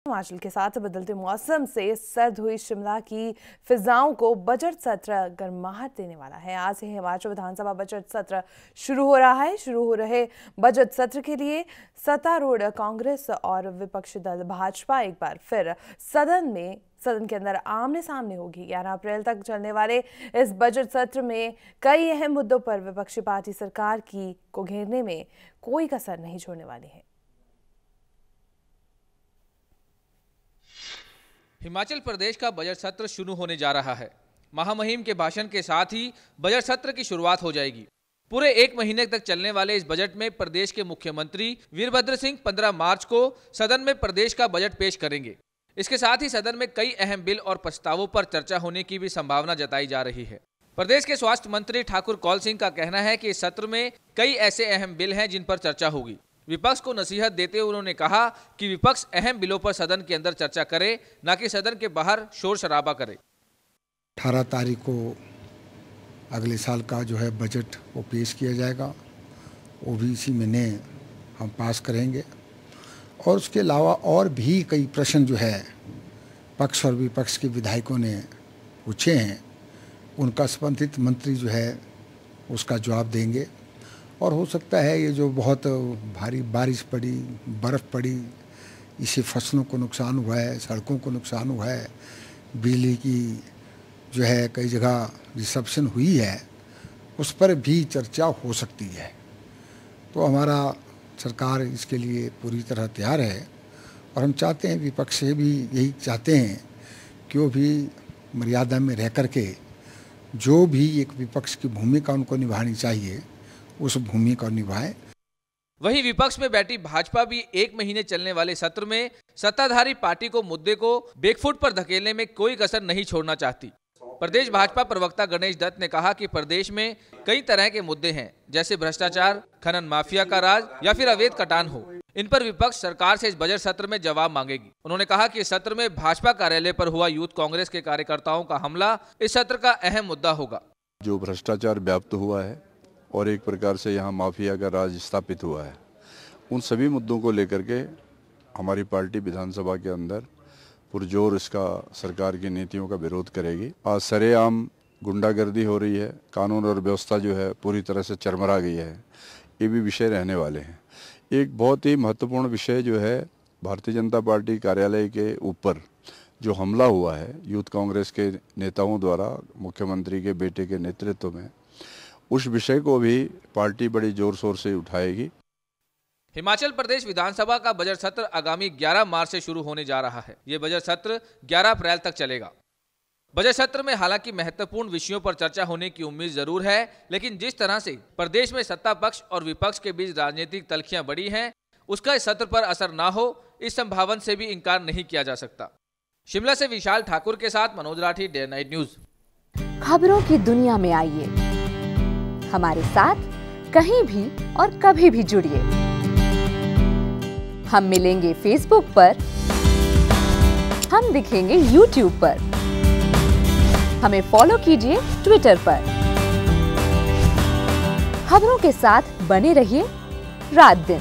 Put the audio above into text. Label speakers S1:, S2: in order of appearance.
S1: हिमाचल के साथ बदलते मौसम से सर्द हुई शिमला की फिजाओं को बजट सत्र गर्माहट देने वाला है। आज से हिमाचल विधानसभा बजट सत्र शुरू हो रहा है। शुरू हो रहे बजट सत्र के लिए सत्तारूढ़ कांग्रेस और विपक्षी दल भाजपा एक बार फिर सदन के अंदर आमने सामने होगी। 11 अप्रैल तक चलने वाले इस बजट सत्र में कई अहम मुद्दों पर विपक्षी पार्टी सरकार को घेरने में कोई कसर नहीं छोड़ने वाली है।
S2: हिमाचल प्रदेश का बजट सत्र शुरू होने जा रहा है। महामहिम के भाषण के साथ ही बजट सत्र की शुरुआत हो जाएगी। पूरे 1 महीने तक चलने वाले इस बजट में प्रदेश के मुख्यमंत्री वीरभद्र सिंह 15 मार्च को सदन में प्रदेश का बजट पेश करेंगे। इसके साथ ही सदन में कई अहम बिल और प्रस्तावों पर चर्चा होने की भी संभावना जताई जा रही है। प्रदेश के स्वास्थ्य मंत्री ठाकुर कौल सिंह का कहना है कि इस सत्र में कई ऐसे अहम बिल हैं जिन पर चर्चा होगी। विपक्ष को नसीहत देते हुए उन्होंने कहा कि विपक्ष अहम बिलों पर सदन के अंदर चर्चा करे, न कि सदन के बाहर शोर शराबा करे।
S3: 18 तारीख को अगले साल का जो है बजट वो पेश किया जाएगा। वो भी इसी महीने हम पास करेंगे। और उसके अलावा और भी कई प्रश्न जो है पक्ष और विपक्ष के विधायकों ने पूछे हैं, उनका संबंधित मंत्री जो है उसका जवाब देंगे। और हो सकता है ये जो बहुत भारी बारिश पड़ी, बर्फ़ पड़ी, इससे फसलों को नुकसान हुआ है, सड़कों को नुकसान हुआ है, बिजली की जो है कई जगह डिसरप्शन हुई है, उस पर भी चर्चा हो सकती है। तो हमारा सरकार इसके लिए पूरी तरह तैयार है। और हम चाहते हैं, विपक्ष से भी यही चाहते हैं कि वो भी मर्यादा में रह कर के जो भी एक विपक्ष की भूमिका उनको निभानी चाहिए उस भूमिका को निभाएं।
S2: वहीं विपक्ष में बैठी भाजपा भी 1 महीने चलने वाले सत्र में सत्ताधारी पार्टी को मुद्दे को बैकफुट पर धकेलने में कोई कसर नहीं छोड़ना चाहती। प्रदेश भाजपा प्रवक्ता गणेश दत्त ने कहा कि प्रदेश में कई तरह के मुद्दे हैं, जैसे भ्रष्टाचार, खनन माफिया का राज या फिर अवैध कटान हो। इन पर विपक्ष सरकार से इस बजट सत्र में जवाब मांगेगी। उन्होंने कहा कि इस सत्र में भाजपा कार्यालय पर हुआ यूथ कांग्रेस के कार्यकर्ताओं का हमला इस सत्र का अहम मुद्दा होगा।
S4: जो भ्रष्टाचार व्याप्त हुआ है और एक प्रकार से यहाँ माफिया का राज स्थापित हुआ है, उन सभी मुद्दों को लेकर के हमारी पार्टी विधानसभा के अंदर पुरजोर इसका सरकार की नीतियों का विरोध करेगी। आज सरेआम गुंडागर्दी हो रही है, कानून और व्यवस्था जो है पूरी तरह से चरमरा गई है, ये भी विषय रहने वाले हैं। एक बहुत ही महत्वपूर्ण विषय जो है भारतीय जनता पार्टी कार्यालय के ऊपर जो हमला हुआ है यूथ कांग्रेस के नेताओं द्वारा मुख्यमंत्री के बेटे के नेतृत्व में, उस विषय को भी पार्टी बड़ी जोर शोर से उठाएगी।
S2: हिमाचल प्रदेश विधानसभा का बजट सत्र आगामी 11 मार्च से शुरू होने जा रहा है। ये बजट सत्र 11 अप्रैल तक चलेगा। बजट सत्र में हालांकि महत्वपूर्ण विषयों पर चर्चा होने की उम्मीद जरूर है, लेकिन जिस तरह से प्रदेश में सत्ता पक्ष और विपक्ष के बीच राजनीतिक तल्खियां बढ़ी हैं, उसका इस सत्र पर असर ना हो, इस संभावना से भी इनकार नहीं किया जा सकता। शिमला से विशाल ठाकुर के साथ Manoj Rathi, day night news.
S5: खबरों की दुनिया में आइए, हमारे साथ कहीं भी और कभी भी जुड़िए। हम मिलेंगे फेसबुक पर, हम दिखेंगे यूट्यूब पर, हमें फॉलो कीजिए ट्विटर पर। खबरों के साथ बने रहिए रात दिन।